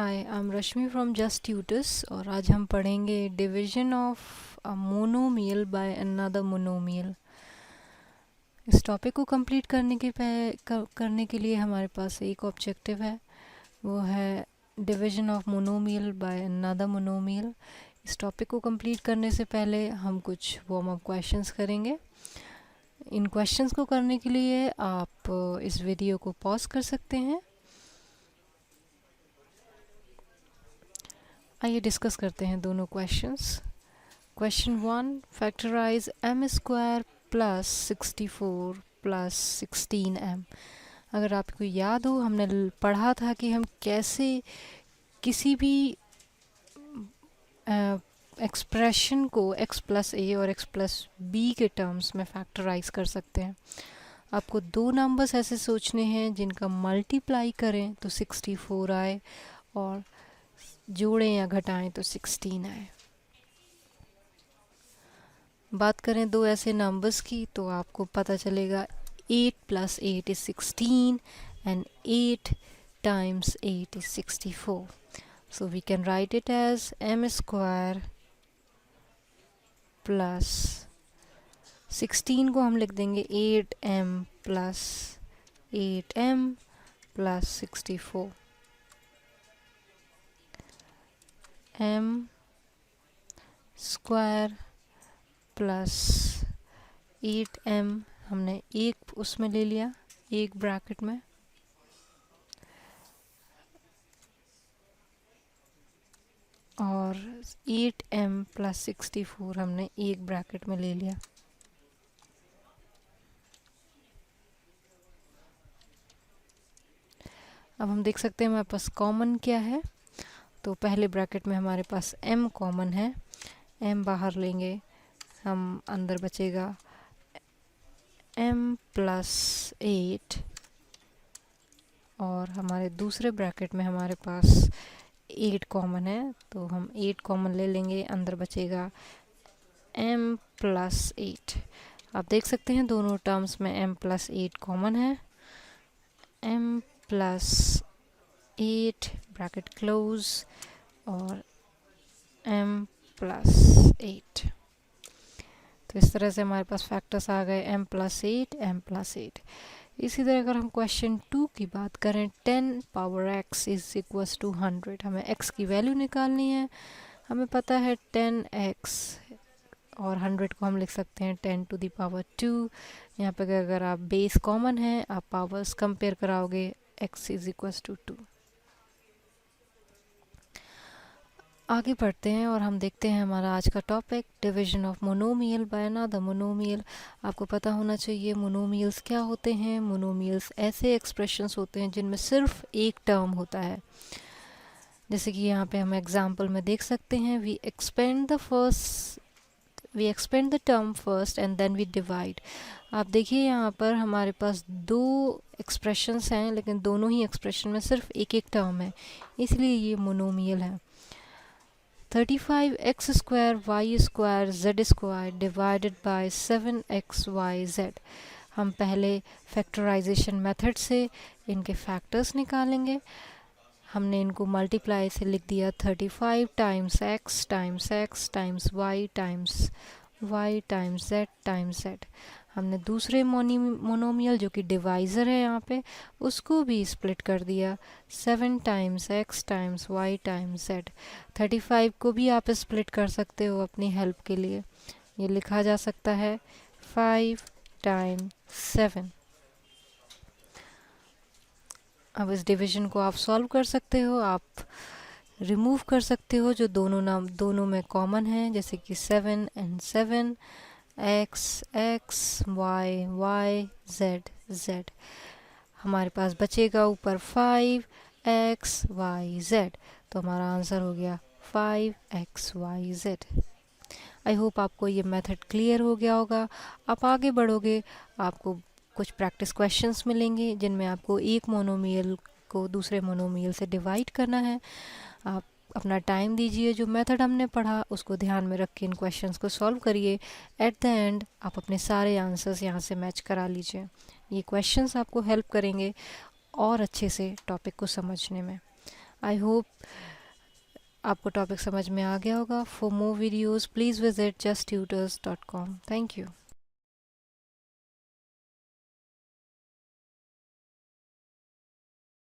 Hi, I am Rashmi from just tutors और आज हम पढ़ेंगे division of a monomial by another monomial. इस टॉपिक को कंप्लीट करने के लिए हमारे पास एक ऑब्जेक्टिव है, वो है division of monomial by another monomial. इस टॉपिक को कंप्लीट करने से पहले हम कुछ वार्म अप क्वेश्चंस करेंगे। इन क्वेश्चंस को करने के लिए आप इस वीडियो को पॉज कर सकते हैं। आइए डिस्कस करते हैं दोनों questions. Question 1, factorise m square plus 64 plus 16m। अगर आपको याद हो, हमने पढ़ा था कि हम कैसे किसी भी एक्सप्रेशन को x प्लस a और x प्लस b के टर्म्स में फैक्टराइज कर सकते हैं। आपको दो नंबर्स ऐसे सोचने हैं जिनका मल्टीप्लाई करें तो 64 आए और जोड़ें या घटाएं तो 16 आए। बात करें दो ऐसे नंबर्स की तो आपको पता चलेगा 8 plus 8 is 16 and 8 times 8 is 64। So we can write it as m square plus 16 को हम लिख देंगे 8m plus 8m plus 64। m square plus 8m हमने एक उसमें ले लिया, एक ब्रैकेट में, और 8m प्लस 64 हमने एक ब्रैकेट में ले लिया। अब हम देख सकते हैं हमारे पास कॉमन क्या है। तो पहले ब्रैकेट में हमारे पास m कॉमन है, m बाहर लेंगे, हम अंदर बचेगा m प्लस 8 और हमारे दूसरे ब्रैकेट में हमारे पास 8 कॉमन है, तो हम 8 कॉमन ले लेंगे, अंदर बचेगा m प्लस 8। आप देख सकते हैं दोनों टर्म्स में m प्लस 8 कॉमन है। m प्लस 8 ब्रैकेट क्लोज और m प्लस 8। तो इस तरह से हमारे पास फैक्टर्स आ गए m प्लस 8, m प्लस 8। इसी तरह अगर हम क्वेश्चन 2 की बात करें, 10 power x is equals to 100। हमें x की वैल्यू निकालनी है। हमें पता है 10x और 100 को हम लिख सकते हैं 10 टू द पावर 2। यहाँ पे अगर आप बेस कॉमन है, आप पावर्स कंपेयर कराओगे, x इज इक्वल्स टू 2। आगे बढ़ते हैं और हम देखते हैं हमारा आज का topic division of monomial by another monomial. आपको पता होना चाहिए मोनोमियल्स क्या होते हैं। मोनोमियल्स ऐसे एक्सप्रेशंस होते हैं जिनमें सिर्फ एक टर्म होता है। जैसे कि यहाँ पे हम एग्जांपल में देख सकते हैं, we expand the term first and then we divide. आप देखिए यहाँ पर हमारे पास दो एक्सप्रेशंस हैं, लेकिन दोनों ही एक्सप्रेशन में सिर्फ एक एक टर्म है, इसलिए ये मोनोमियल है। 35x square y square z square divided by 7xyz। हम पहले फैक्टराइजेशन मेथड से इनके फैक्टर्स निकालेंगे। हमने इनको मल्टीप्लाई से लिख दिया 35 times x times x times y times y times z times z। हमने दूसरे मोनोमियल जो कि डिवाइज़र है यहाँ पे, उसको भी स्प्लिट कर दिया 7 times x times y times z। 35 को भी आप स्प्लिट कर सकते हो अपनी हेल्प के लिए। ये लिखा जा सकता है 5 टाइम्स 7। अब इस डिवीजन को आप सॉल्व कर सकते हो, आप रिमूव कर सकते हो जो दोनों में कॉमन है, जैसे कि 7 and 7, x x y y z z। हमारे पास बचेगा ऊपर 5 x y z, तो हमारा आंसर हो गया 5 x y z। I hope आपको ये मेथड क्लियर हो गया होगा। आप आगे बढ़ोगे, आपको कुछ प्रैक्टिस क्वेश्चंस मिलेंगे जिनमें आपको एक मोनोमियल को दूसरे मोनोमियल से डिवाइड करना है। आप अपना टाइम दीजिए, जो मेथड हमने पढ़ा उसको ध्यान में रख के इन क्वेश्चंस को सॉल्व करिए। एट द एंड आप अपने सारे आंसर्स यहाँ से मैच करा लीजिए। ये क्वेश्चंस आपको हेल्प करेंगे और अच्छे से टॉपिक को समझने में। आई होप आपको टॉपिक समझ में आ गया होगा. For more videos please visit justtutors.com. Thank you.